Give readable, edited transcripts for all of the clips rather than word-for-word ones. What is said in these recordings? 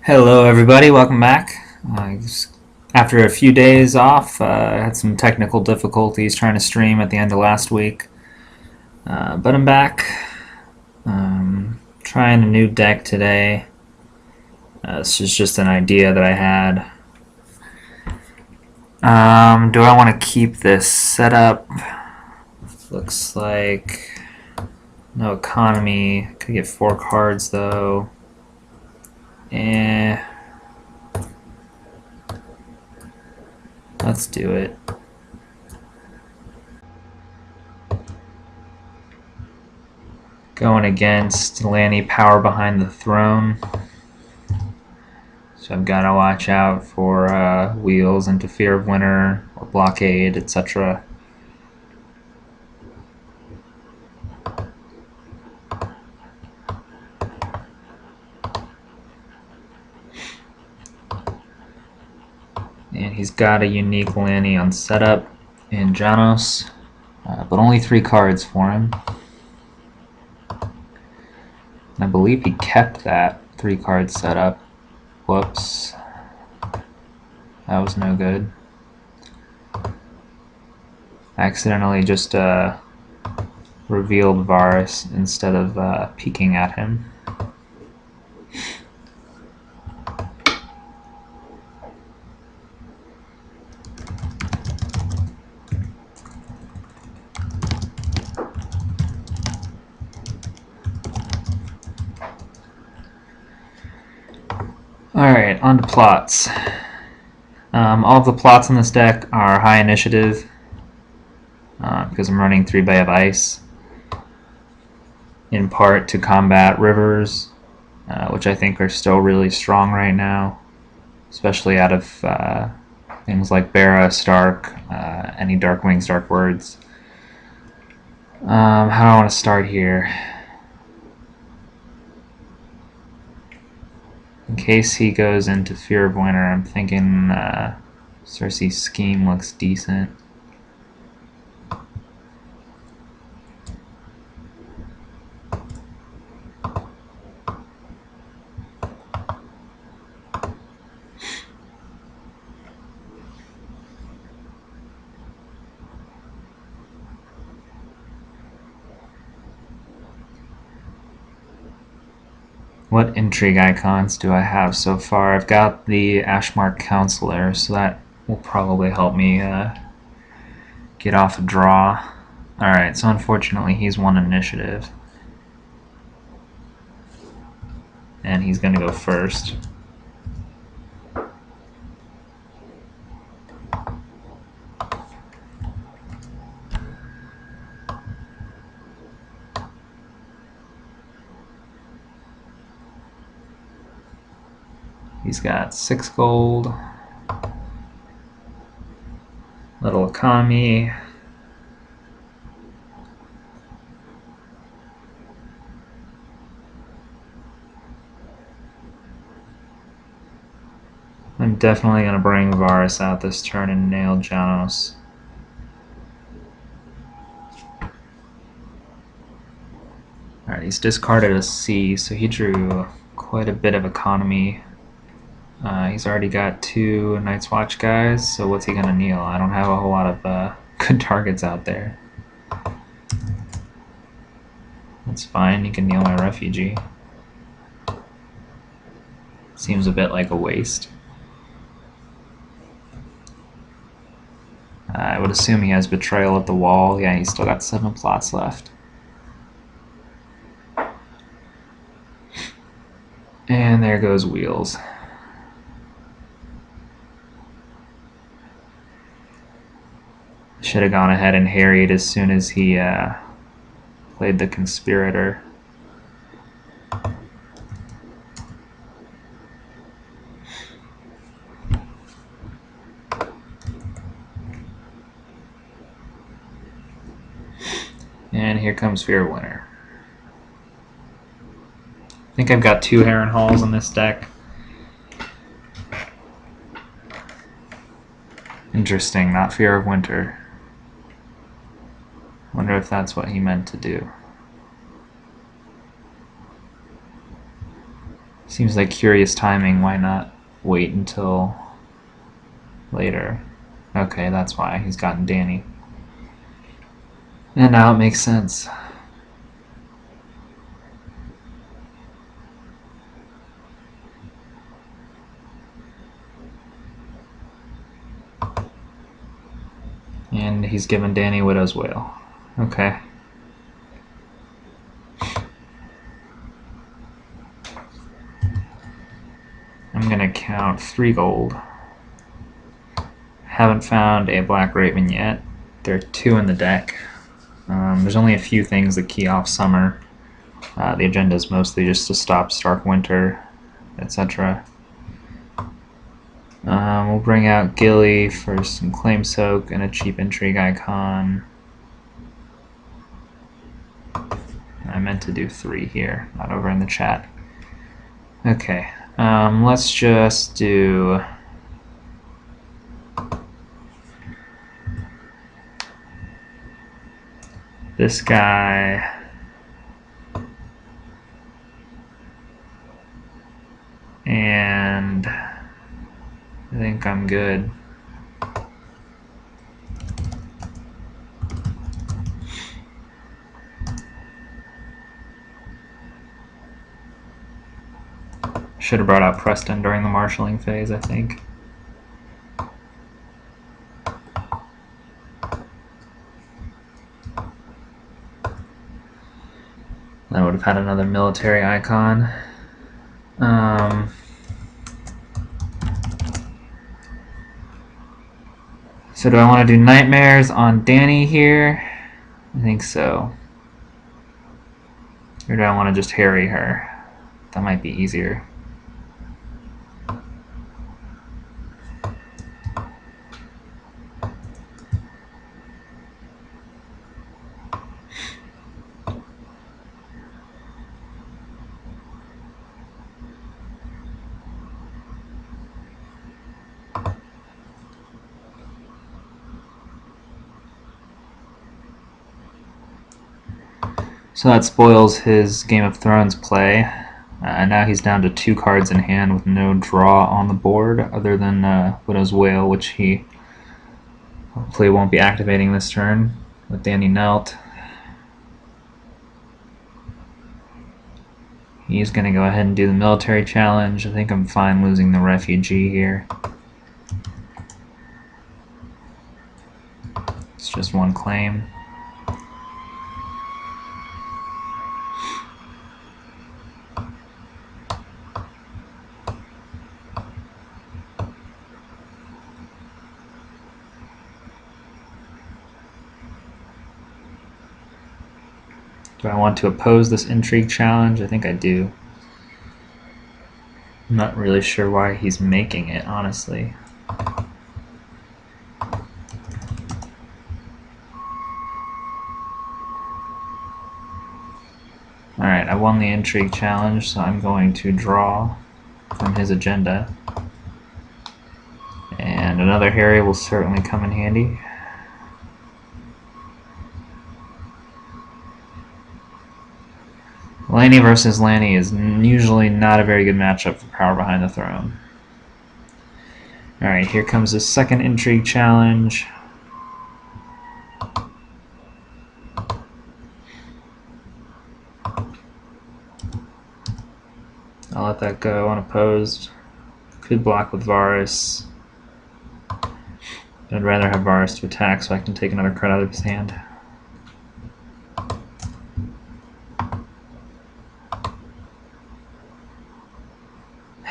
Hello, everybody. Welcome back. After a few days off, I had some technical difficulties trying to stream at the end of last week, but I'm back. Trying a new deck today. This is just an idea that I had. Do I want to keep this setup? Looks like no economy. Could get 4 cards though. Let's do it. Going against Lanni, Power Behind the Throne. So I've got to watch out for wheels into Fear of Winter or Blockade, etc. And he's got a unique Lanni on setup in Janos, but only 3 cards for him. I believe he kept that 3-card setup. Whoops. That was no good. I accidentally just revealed Varus instead of peeking at him. Alright, on to plots. All of the plots in this deck are high initiative because I'm running 3 Bay of Ice, in part to combat rivers, which I think are still really strong right now, especially out of things like Bara, Stark, any Dark Wings, Dark Words. How do I want to start here? In case he goes into Fear of Winter, I'm thinking Cersei's scheme looks decent. What intrigue icons do I have so far? I've got the Ashmark Counselor, so that will probably help me get off a draw. Alright, so unfortunately he's 1 initiative. And he's going to go first. He's got 6 gold, little economy, I'm definitely going to bring Varus out this turn and nail Janos. Alright, he's discarded a C, so he drew quite a bit of economy. He's already got 2 Night's Watch guys, so what's he going to kneel? I don't have a whole lot of good targets out there. That's fine, he can kneel my refugee. Seems a bit like a waste. I would assume he has Betrayal at the Wall. Yeah, he's still got 7 plots left. And there goes Wheels. Should have gone ahead and harried as soon as he played the Conspirator. And here comes Fear of Winter. I think I've got 2 Heron Halls in this deck. Interesting, not Fear of Winter. Wonder if that's what he meant to do. Seems like curious timing. Why not wait until later? Okay, that's why he's gotten Danny. And now it makes sense. And he's given Danny Widow's Wail. Okay. I'm gonna count 3 gold. Haven't found a Black Raven yet. There are 2 in the deck. There's only a few things that key off Summer. The agenda is mostly just to stop Stark Winter, etc. We'll bring out Gilly for some Claim Soak and a cheap Intrigue icon. I meant to do 3 here, not over in the chat. Okay, let's just do this guy. And I think I'm good. Should have brought out Preston during the marshalling phase, I think. I would have had another military icon. So do I want to do Nightmares on Danny here? I think so. Or do I want to just harry her? That might be easier. So that spoils his Game of Thrones play. Now he's down to 2 cards in hand with no draw on the board other than Widow's Wail, which he hopefully won't be activating this turn with Danny Nelt. He's going to go ahead and do the military challenge. I think I'm fine losing the refugee here. It's just 1 claim. Do I want to oppose this Intrigue challenge? I think I do. I'm not really sure why he's making it, honestly. Alright, I won the Intrigue challenge, so I'm going to draw from his agenda. And another Harry will certainly come in handy. Lanni versus Lanni is usually not a very good matchup for Power Behind the Throne. Alright, here comes the second Intrigue challenge. I'll let that go unopposed. Could block with Varus. I'd rather have Varus to attack so I can take another card out of his hand.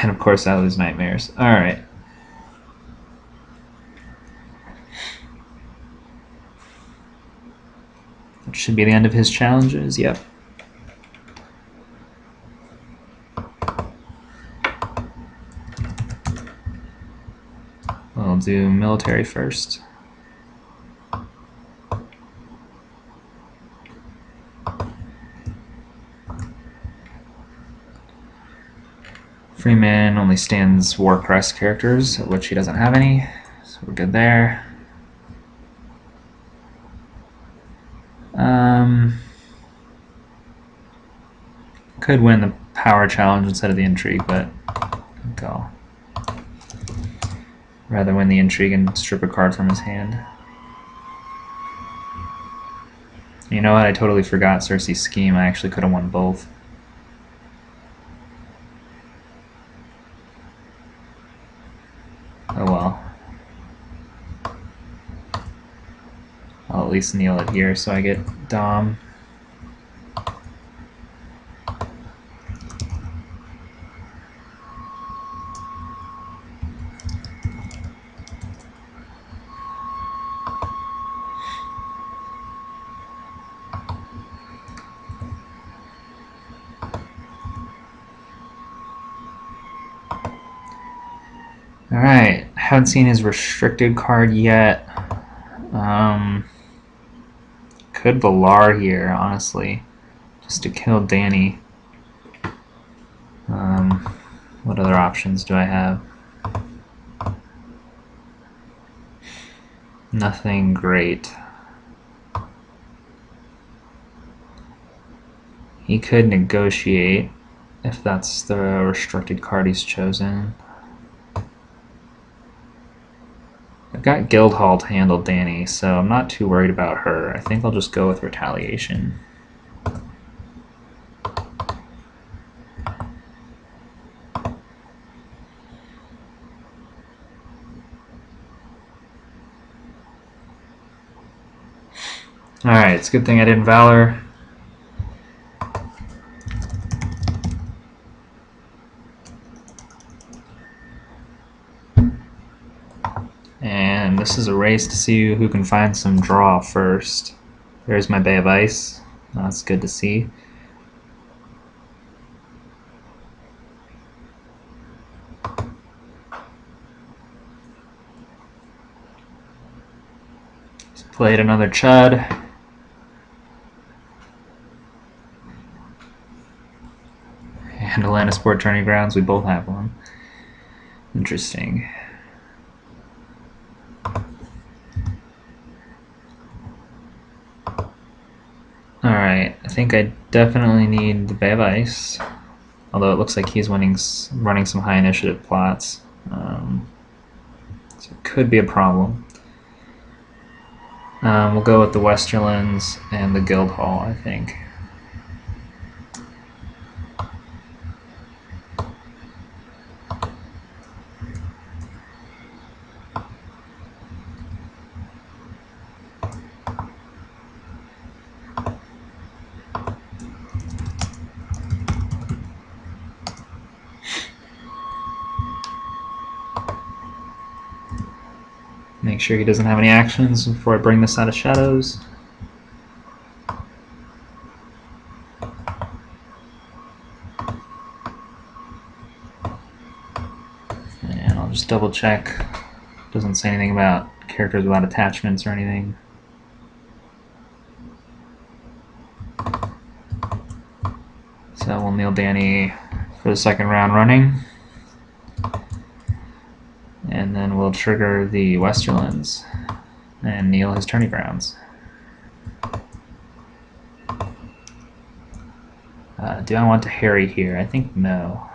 And of course I lose Nightmares. Alright. That should be the end of his challenges, yep. We'll do military first. Freeman only stands War Crest characters, of which he doesn't have any, so we're good there. Could win the power challenge instead of the intrigue, but I'll rather win the intrigue and strip a card from his hand. You know what? I totally forgot Cersei's scheme. I actually could have won both. Oh well. I'll at least kneel it here so I get Dom. Alright, haven't seen his restricted card yet. Could Valar here, honestly, just to kill Dany. What other options do I have? Nothing great. He could negotiate if that's the restricted card he's chosen. I've got Guildhall to handle Dany, so I'm not too worried about her. I think I'll just go with Retaliation. Alright, it's a good thing I didn't Valor. And this is a race to see who can find some draw first. There's my Bay of Ice. That's good to see. Just played another Chud. And Atlantisport Tourney Grounds, we both have one. Interesting. Alright, I think I definitely need the Bay of Ice. Although it looks like he's running some high initiative plots. So it could be a problem. We'll go with the Westerlands and the Guildhall, I think. Make sure he doesn't have any actions before I bring this out of shadows. And I'll just double check. Doesn't say anything about characters without attachments or anything. So we'll kneel Dany for the second round running. And then we'll trigger the Westerlands and kneel his tourney grounds. Do I want to harry here? I think no.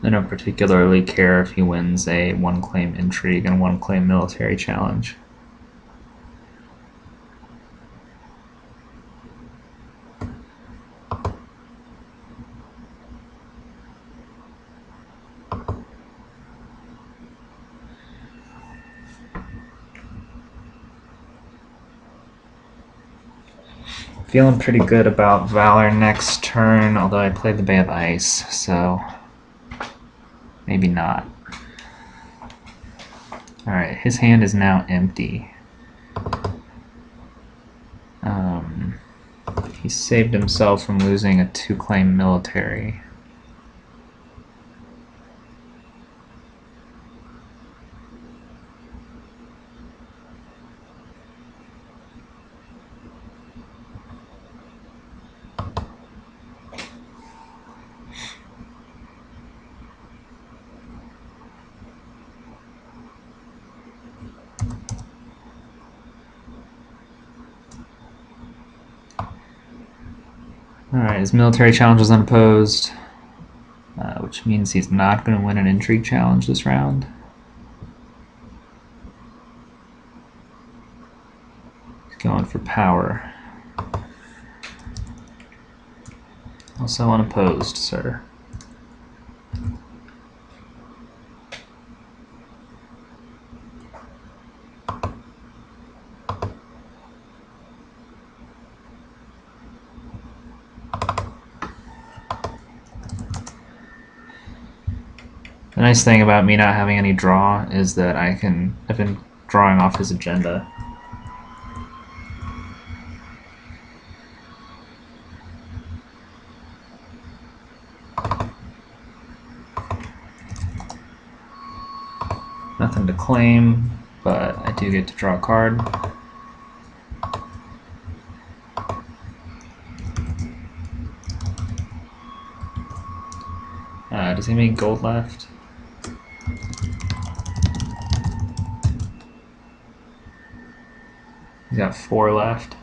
I don't particularly care if he wins a one-claim intrigue and one-claim military challenge. Feeling pretty good about Valor next turn, although I played the Bay of Ice, so maybe not. Alright, his hand is now empty. He saved himself from losing a 2-claim military. Alright, his military challenge is unopposed, which means he's not going to win an intrigue challenge this round. He's going for power. Also unopposed, sir. The nice thing about me not having any draw is that I've been drawing off his agenda. Nothing to claim, but I do get to draw a card. Does he have any gold left? He's got 4 left.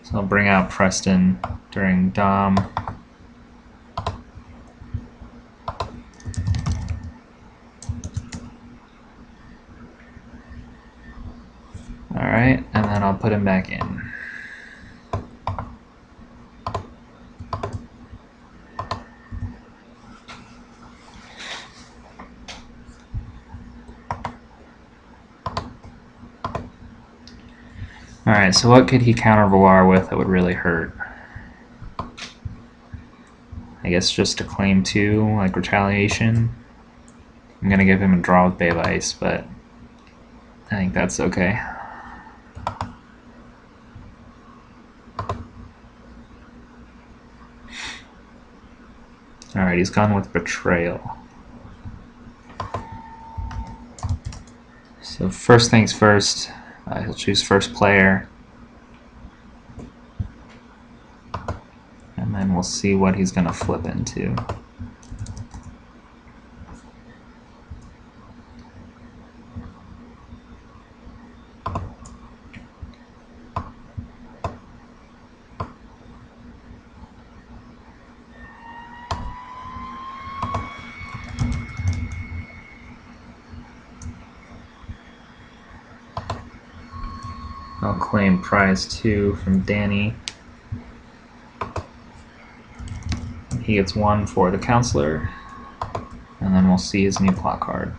So I'll bring out Preston during Dom. Alright, and then I'll put him back in. Alright, so what could he counter Valar with that would really hurt? I guess just to claim 2, like retaliation. I'm going to give him a draw with Bay of Ice, but I think that's okay. Alright, he's gone with Betrayal. So first things first, he'll choose first player. And then we'll see what he's going to flip into. I'll claim prize 2 from Danny. He gets 1 for the counselor, and then we'll see his new plot card.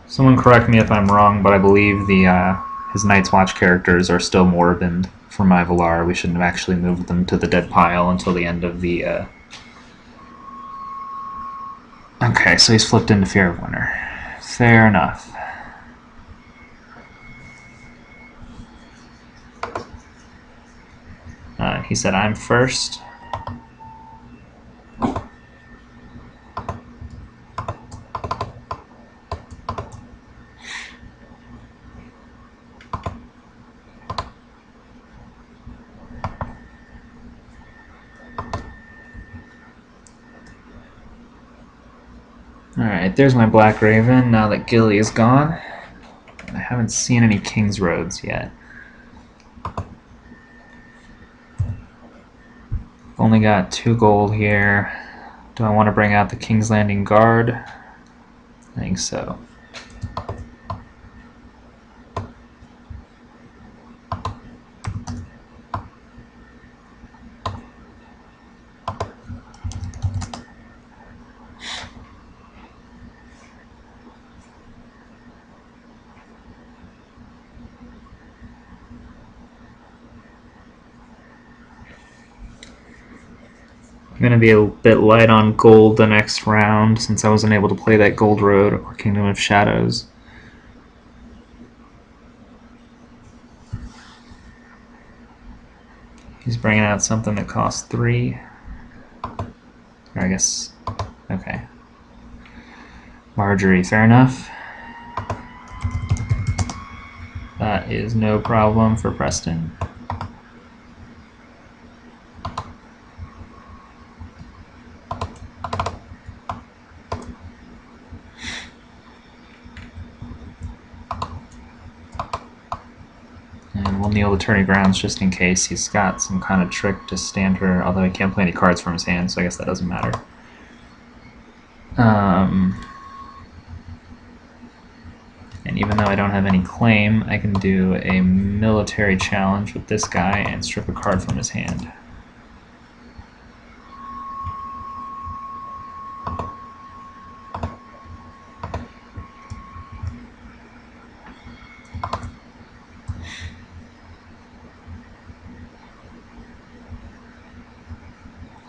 Someone correct me if I'm wrong, but I believe his Night's Watch characters are still moribund for my Valar. We shouldn't have actually moved them to the dead pile until the end of the... Okay, so he's flipped into Fear of Winter. Fair enough. He said I'm first. Alright, there's my Black Raven now that Gilly is gone. I haven't seen any King's Roads yet. Only got 2 gold here. Do I want to bring out the King's Landing Guard? I think so. I'm going to be a bit light on gold the next round since I wasn't able to play that Gold Road or Kingdom of Shadows. He's bringing out something that costs 3. Or I guess, okay. Marjorie, fair enough. That is no problem for Preston. And we'll kneel the Tourney Grounds just in case he's got some kind of trick to stand her, although he can't play any cards from his hand, so I guess that doesn't matter. And even though I don't have any claim, I can do a military challenge with this guy and strip a card from his hand.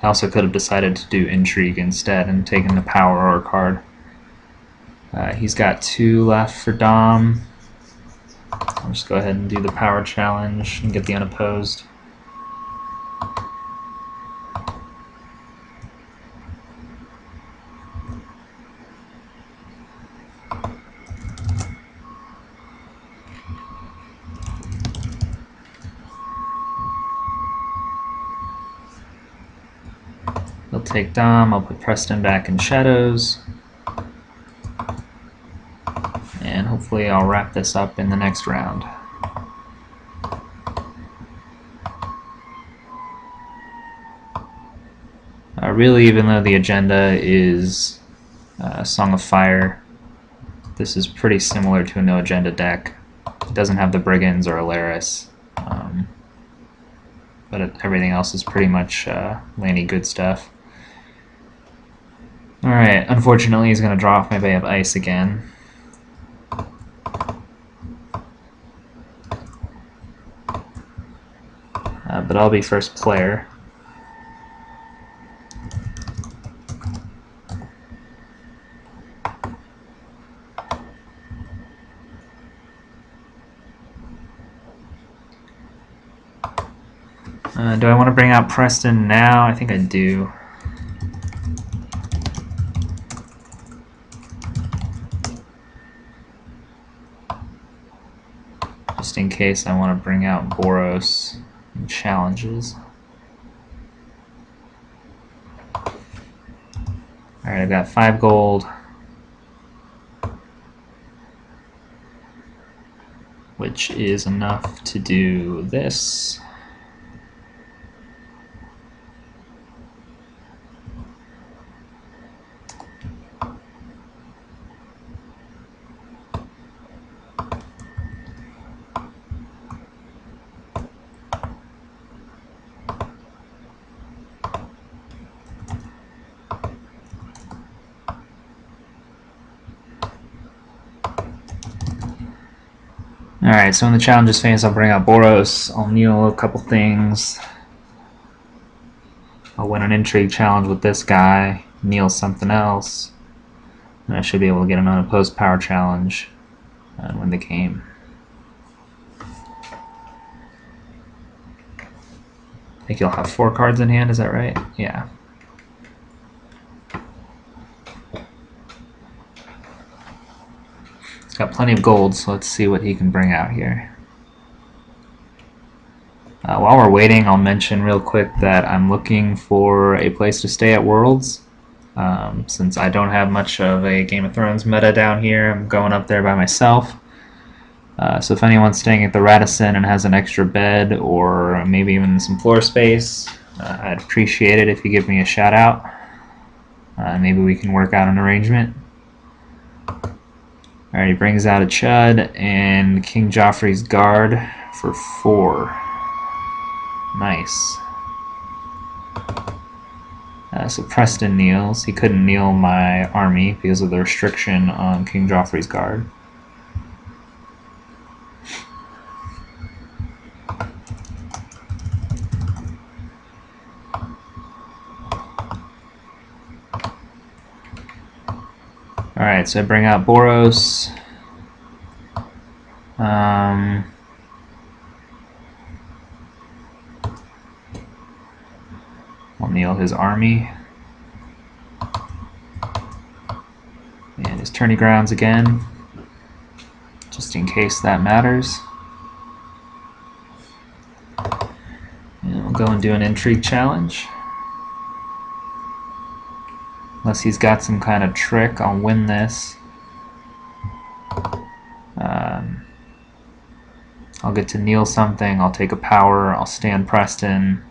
I also could have decided to do Intrigue instead and taken the Power or card. He's got 2 left for Dom. I'll just go ahead and do the Power challenge and get the unopposed. He'll take Dom. I'll put Preston back in Shadows. And hopefully I'll wrap this up in the next round. Really, even though the agenda is Song of Fire, this is pretty similar to a no agenda deck. It doesn't have the Brigands or Alaris, but everything else is pretty much Lanni good stuff. Alright, unfortunately he's going to draw off my Bay of Ice again. But I'll be first player. Do I want to bring out Preston now? I think I do. Just in case I want to bring out Boros and challenges. Alright, I've got 5 gold. Which is enough to do this. Alright, so in the challenges phase I'll bring out Boros, I'll kneel a couple things, I'll win an Intrigue challenge with this guy, kneel something else, and I should be able to get an unopposed Power challenge and win the game. I think you'll have 4 cards in hand, is that right? Yeah. He's got plenty of gold, so let's see what he can bring out here. While we're waiting, I'll mention real quick that I'm looking for a place to stay at Worlds. Since I don't have much of a Game of Thrones meta down here, I'm going up there by myself. So if anyone's staying at the Radisson and has an extra bed or maybe even some floor space, I'd appreciate it if you give me a shout out. Maybe we can work out an arrangement. Alright, he brings out a Chud and King Joffrey's Guard for 4. Nice. So Preston kneels. He couldn't kneel my army because of the restriction on King Joffrey's Guard. Alright, so I bring out Boros. I'll kneel his army. And his tourney grounds again, just in case that matters. And we'll go and do an intrigue challenge. Unless he's got some kind of trick, I'll win this. I'll get to kneel something, I'll take a power, I'll stand Preston,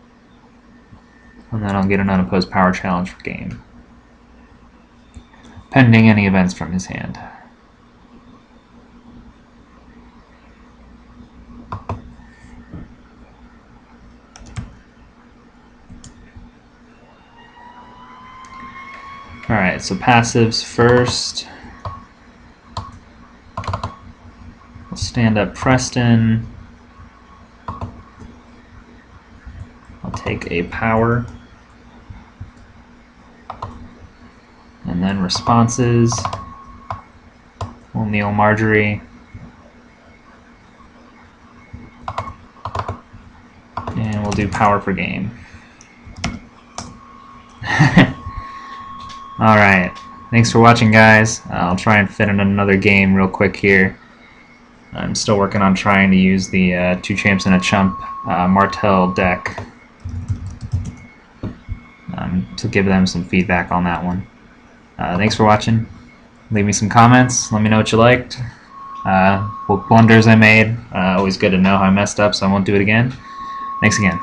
and then I'll get an unopposed power challenge for game, pending any events from his hand. Alright, so passives first. We'll stand up Preston. I'll take a power. And then responses. We'll kneel Marjorie. And we'll do power for game. Alright, thanks for watching, guys. I'll try and fit in another game real quick here. I'm still working on trying to use the 2 champs and a chump Martell deck to give them some feedback on that one. Thanks for watching. Leave me some comments. Let me know what you liked. What blunders I made. Always good to know how I messed up, so I won't do it again. Thanks again.